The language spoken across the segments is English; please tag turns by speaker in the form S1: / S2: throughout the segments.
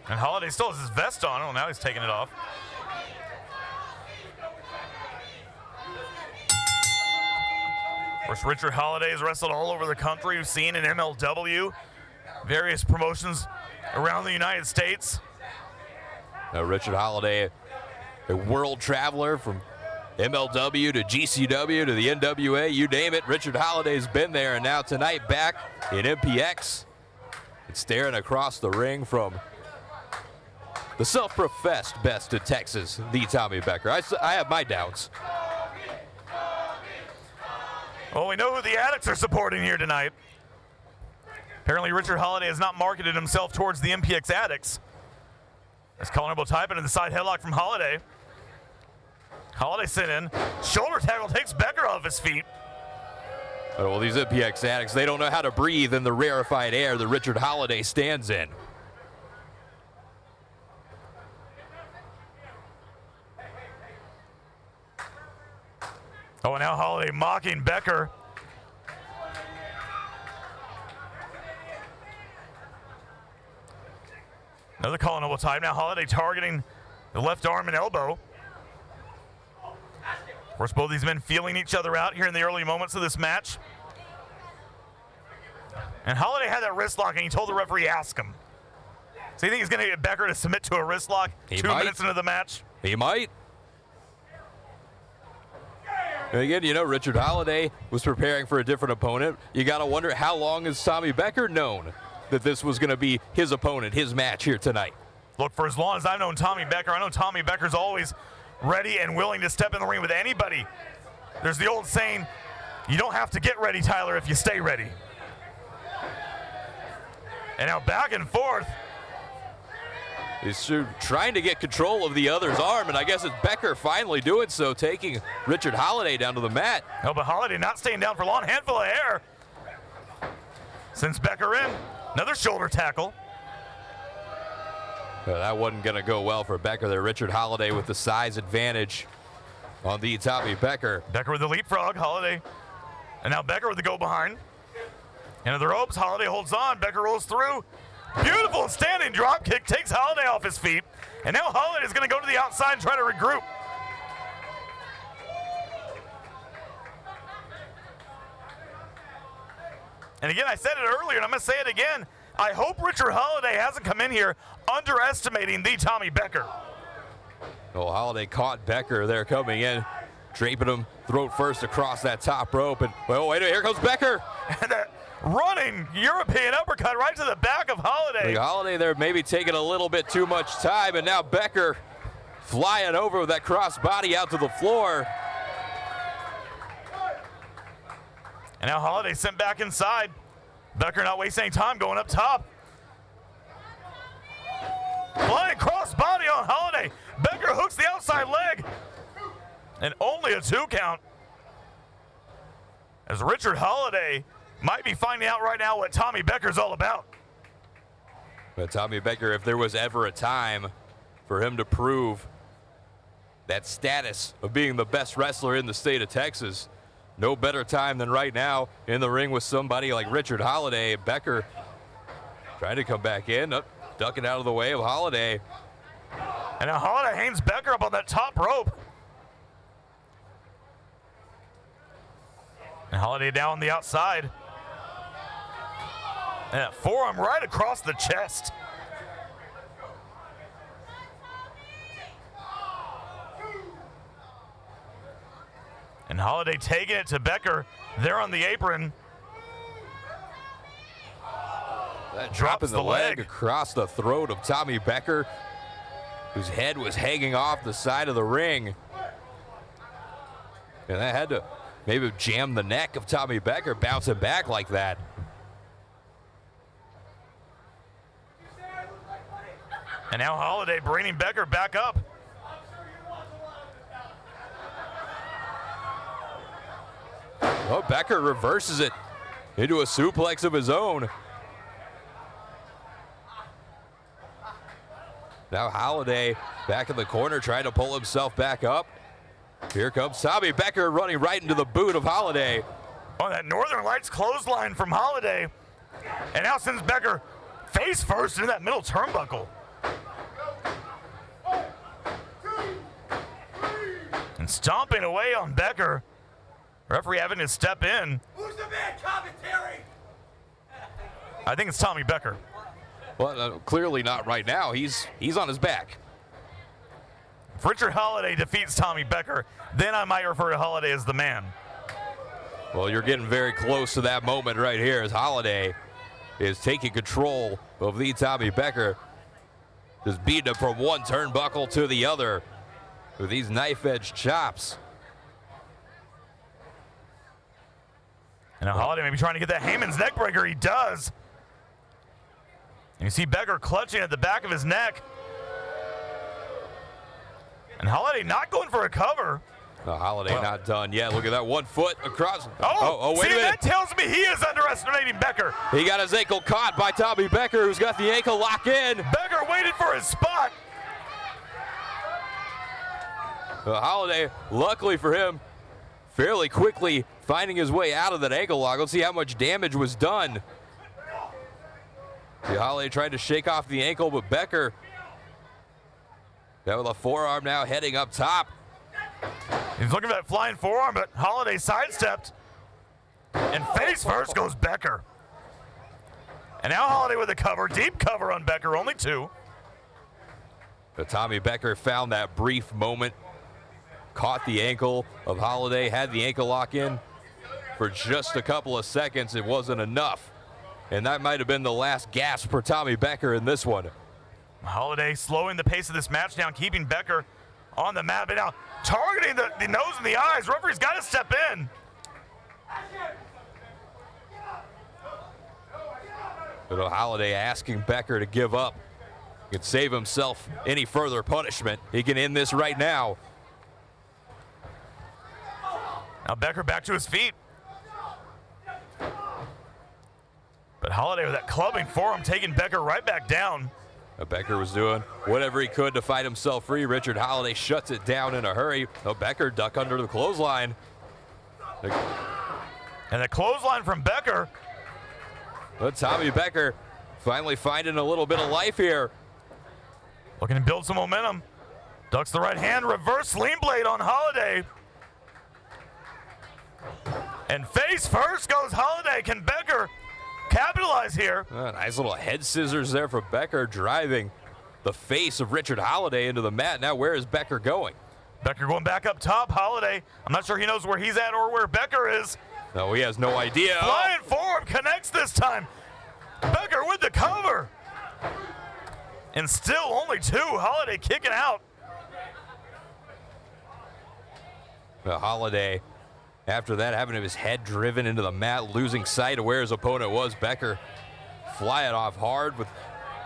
S1: And Holiday still has his vest on. Oh, now he's taking it off. Of course, Richard Holiday has wrestled all over the country. We've seen in MLW, various promotions around the United States.
S2: Richard Holiday, a world traveler from MLW to GCW to the NWA, you name it. Richard Holiday's been there, and now tonight back in MPX. And staring across the ring from the self-professed best in Texas, the Tommy Becker. I have my doubts.
S1: Well, we know who the Addicts are supporting here tonight. Apparently, Richard Holiday has not marketed himself towards the MPX Addicts. As Colonel type into the side headlock from Holiday. Holiday sent in. Shoulder tackle takes Becker off his feet.
S2: Oh, well, these MPX Addicts, they don't know how to breathe in the rarefied air that Richard Holiday stands in.
S1: Oh, and now Holiday mocking Becker. Another Colonel type. Now Holiday targeting the left arm and elbow. Of course, both these men feeling each other out here in the early moments of this match. And Holiday had that wrist lock, and he told the referee, ask him. So you think he's going to get Becker to submit to a wrist lock 2 minutes into the match?
S2: He might. And again, you know, Richard Holiday was preparing for a different opponent. You got to wonder, how long has Tommy Becker known that this was going to be his opponent, his match here tonight?
S1: Look, for as long as I've known Tommy Becker, I know Tommy Becker's always ready and willing to step in the ring with anybody. There's the old saying, you don't have to get ready, Tyler, if you stay ready. And now back and forth.
S2: He's trying to get control of the other's arm, and I guess it's Becker finally doing so, taking Richard Holiday down to the mat.
S1: No, but Holiday not staying down for long. Handful of hair. Sends Becker in. Another shoulder tackle.
S2: Well, that wasn't going to go well for Becker there. Richard Holiday with the size advantage on the Tommy Becker.
S1: Becker with the leapfrog, Holiday. And now Becker with the go behind. Into the ropes, Holiday holds on. Becker rolls through. Beautiful standing drop kick takes Holiday off his feet. And now Holiday is going to go to the outside and try to regroup. And again, I said it earlier, and I'm going to say it again. I hope Richard Holiday hasn't come in here underestimating the Tommy Becker.
S2: Well, Holiday caught Becker there coming in, draping him throat first across that top rope. And, well, wait, here comes Becker.
S1: And that running European uppercut right to the back of Holiday.
S2: Holiday there maybe taking a little bit too much time, and now Becker flying over with that cross body out to the floor.
S1: And now Holiday sent back inside. Becker not wasting any time going up top. Flying cross body on Holiday. Becker hooks the outside leg. And only a 2 count. As Richard Holiday might be finding out right now what Tommy Becker's all about.
S2: But Tommy Becker, if there was ever a time for him to prove that status of being the best wrestler in the state of Texas, no better time than right now in the ring with somebody like Richard Holiday. Becker trying to come back in, ducking out of the way of Holiday.
S1: And now Holiday hangs Becker up on that top rope. And Holiday down on the outside. And that forearm right across the chest. And Holiday taking it to Becker there on the apron.
S2: That dropping the leg across the throat of Tommy Becker, whose head was hanging off the side of the ring. And that had to maybe jam the neck of Tommy Becker, bouncing back like that.
S1: And now Holiday bringing Becker back up.
S2: Oh, Becker reverses it into a suplex of his own. Now Holiday back in the corner trying to pull himself back up. Here comes Tommy Becker running right into the boot of Holiday.
S1: On that Northern Lights clothesline from Holiday. And now sends Becker face first into that middle turnbuckle. And stomping away on Becker. Referee having to step in.
S3: Who's the man commentary?
S1: I think it's Tommy Becker.
S2: Well, clearly not right now. He's on his back.
S1: If Richard Holiday defeats Tommy Becker, then I might refer to Holiday as the man.
S2: Well, you're getting very close to that moment right here as Holiday is taking control of the Tommy Becker. Just beating him from one turnbuckle to the other with these knife-edge chops.
S1: And now Holiday may be trying to get that Heyman's neck breaker. He does. And you see Becker clutching at the back of his neck. And Holiday not going for a cover.
S2: Holiday not done yet. Look at that 1 foot across.
S1: Oh,
S2: wait a minute.
S1: That tells me he is underestimating Becker.
S2: He got his ankle caught by Tommy Becker, who's got the ankle lock in.
S1: Becker waited for his spot.
S2: Holiday, luckily for him, fairly quickly finding his way out of that ankle lock. Let's see how much damage was done. See, Holiday tried to shake off the ankle, but Becker got with a forearm now heading up top.
S1: He's looking for that flying forearm, but Holiday sidestepped. And face first goes Becker. And now Holiday with a cover, deep cover on Becker, only 2.
S2: But Tommy Becker found that brief moment, caught the ankle of Holiday, had the ankle lock in for just a couple of seconds. It wasn't enough. And that might have been the last gasp for Tommy Becker in this one.
S1: Holiday slowing the pace of this match down, keeping Becker on the mat, but now targeting the nose and the eyes. Referee's got to step in.
S2: But Holiday asking Becker to give up. He can save himself any further punishment. He can end this right now.
S1: Now Becker back to his feet. But Holiday with that clubbing forearm taking Becker right back down.
S2: Becker was doing whatever he could to fight himself free. Richard Holiday shuts it down in a hurry. Becker duck under the clothesline.
S1: And the clothesline from Becker.
S2: But Tommy Becker finally finding a little bit of life here.
S1: Looking to build some momentum. Ducks the right hand, reverse sling blade on Holiday. And face first goes Holiday. Can Becker capitalize here?
S2: Nice little head scissors there for Becker, driving the face of Richard Holiday into the mat. Now where is Becker going?
S1: Becker going back up top. Holiday, I'm not sure he knows where he's at or where Becker is.
S2: No, he has no idea.
S1: Flying forward, connects this time. Becker with the cover. And still only 2. Holiday kicking out.
S2: Holiday, after that, having his head driven into the mat, losing sight of where his opponent was. Becker flying off hard with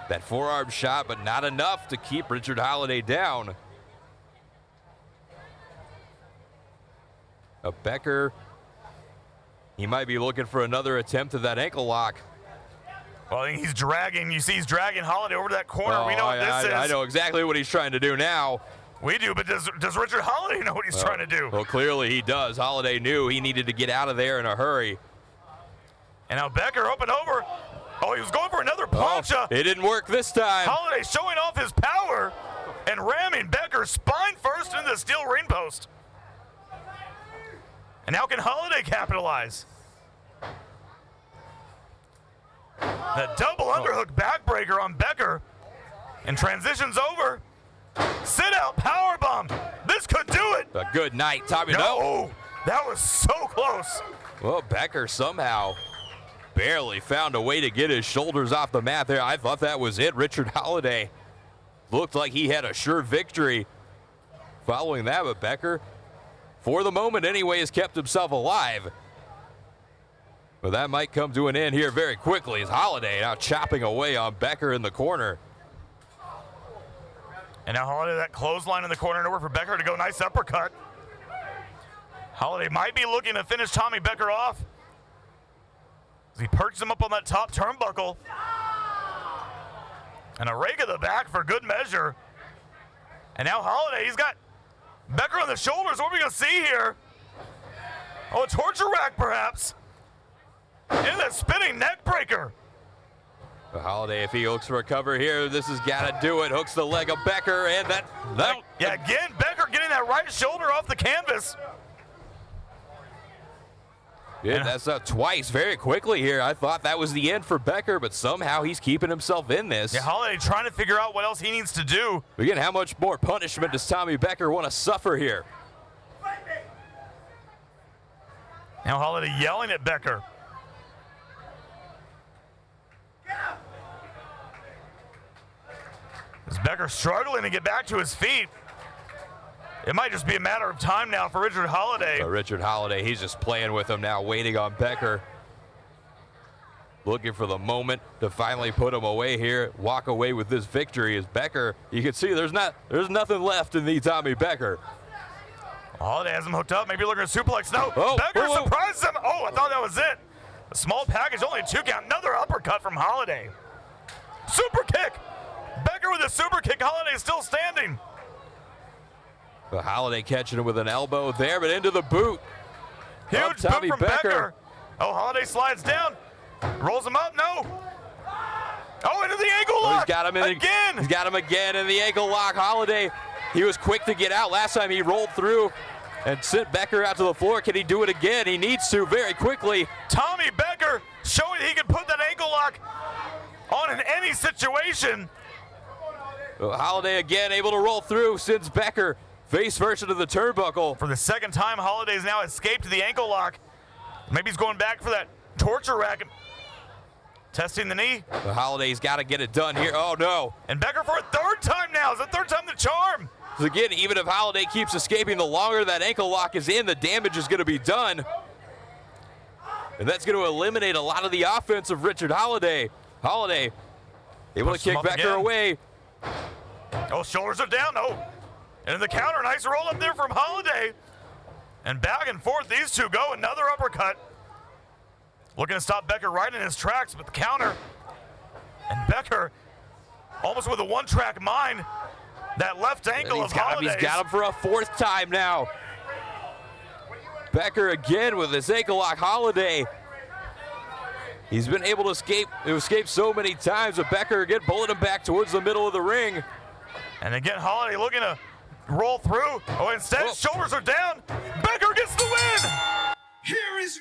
S2: that forearm shot, but not enough to keep Richard Holiday down. Becker, he might be looking for another attempt at that ankle lock.
S1: Well, I think he's dragging. You see he's dragging Holiday over to that corner. We know what this is.
S2: I know exactly what he's trying to do now.
S1: We do, but does Richard Holiday know what he's trying to do?
S2: Well, clearly he does. Holiday knew he needed to get out of there in a hurry.
S1: And now Becker up and over. Oh, he was going for another plancha.
S2: It didn't work this time.
S1: Holiday showing off his power and ramming Becker spine first into the steel ring post. And now can Holiday capitalize? The double underhook backbreaker on Becker. And transitions over. Sit out powerbomb. This could do it.
S2: A good night, Tommy.
S1: No, that was so close.
S2: Well, Becker somehow barely found a way to get his shoulders off the mat there. I thought that was it. Richard Holiday looked like he had a sure victory following that, but Becker, for the moment anyway, has kept himself alive. But that might come to an end here very quickly as Holiday now chopping away on Becker in the corner.
S1: And now Holiday, that clothesline in the corner, and over for Becker to go. Nice uppercut. Holiday might be looking to finish Tommy Becker off as he perches him up on that top turnbuckle. And a rake of the back for good measure. And now Holiday, he's got Becker on the shoulders. What are we going to see here? Oh, a torture rack perhaps. And a spinning neck breaker.
S2: Holiday, if he looks for a cover here, this has got to do it. Hooks the leg of Becker, and that.
S1: Yeah, again, Becker getting getting that right shoulder off the canvas.
S2: Yeah, that's up twice very quickly here. I thought that was the end for Becker, but somehow he's keeping himself in this.
S1: Yeah, Holiday trying to figure out what else he needs to do.
S2: Again, how much more punishment does Tommy Becker want to suffer here?
S1: Now Holiday yelling at Becker. As Becker struggling to get back to his feet. It might just be a matter of time now for Richard Holiday.
S2: So Richard Holiday, he's just playing with him now, waiting on Becker. Looking for the moment to finally put him away here, walk away with this victory. As Becker, you can see there's nothing left in the Tommy Becker.
S1: Holiday has him hooked up, maybe looking at a suplex. No,
S2: Oh,
S1: Becker
S2: whoa.
S1: surprises him. Oh, I thought that was it. A small package, only a 2 count. Another uppercut from Holiday. Super kick. Becker with a super kick. Holiday is still standing.
S2: The Holiday catching him with an elbow there, but into the boot.
S1: Huge
S2: Of
S1: boot from Becker. Oh, Holiday slides down. Rolls him up. No. Oh, into the ankle lock.
S2: He's got him
S1: again.
S2: He's got him again in the ankle lock. Holiday, he was quick to get out. Last time he rolled through and sent Becker out to the floor. Can he do it again? He needs to very quickly.
S1: Tommy Becker showing he can put that ankle lock on in any situation.
S2: Holiday again able to roll through, sends Becker face first into the turnbuckle.
S1: For the second time, Holiday's now escaped the ankle lock. Maybe he's going back for that torture rack. Testing the knee.
S2: The Holiday's got to get it done here. Oh, no.
S1: And Becker for a third time now. Is the third time the charm?
S2: So again, even if Holiday keeps escaping, the longer that ankle lock is in, the damage is going to be done. And that's going to eliminate a lot of the offense of Richard Holiday. Holiday able to kick Becker away.
S1: Oh, shoulders are down. Oh. And the counter, nice roll up there from Holiday. And back and forth these two go. Another uppercut. Looking to stop Becker right in his tracks, but the counter. And Becker almost with a one-track mind. That left ankle of Holiday's.
S2: He's got him for a fourth time now. Becker again with his ankle lock. Holiday. He's been able to escape so many times, but Becker again pulling him back towards the middle of the ring.
S1: And again, Holiday looking to roll through. Oh, instead, shoulders are down. Becker gets the win.
S3: Here is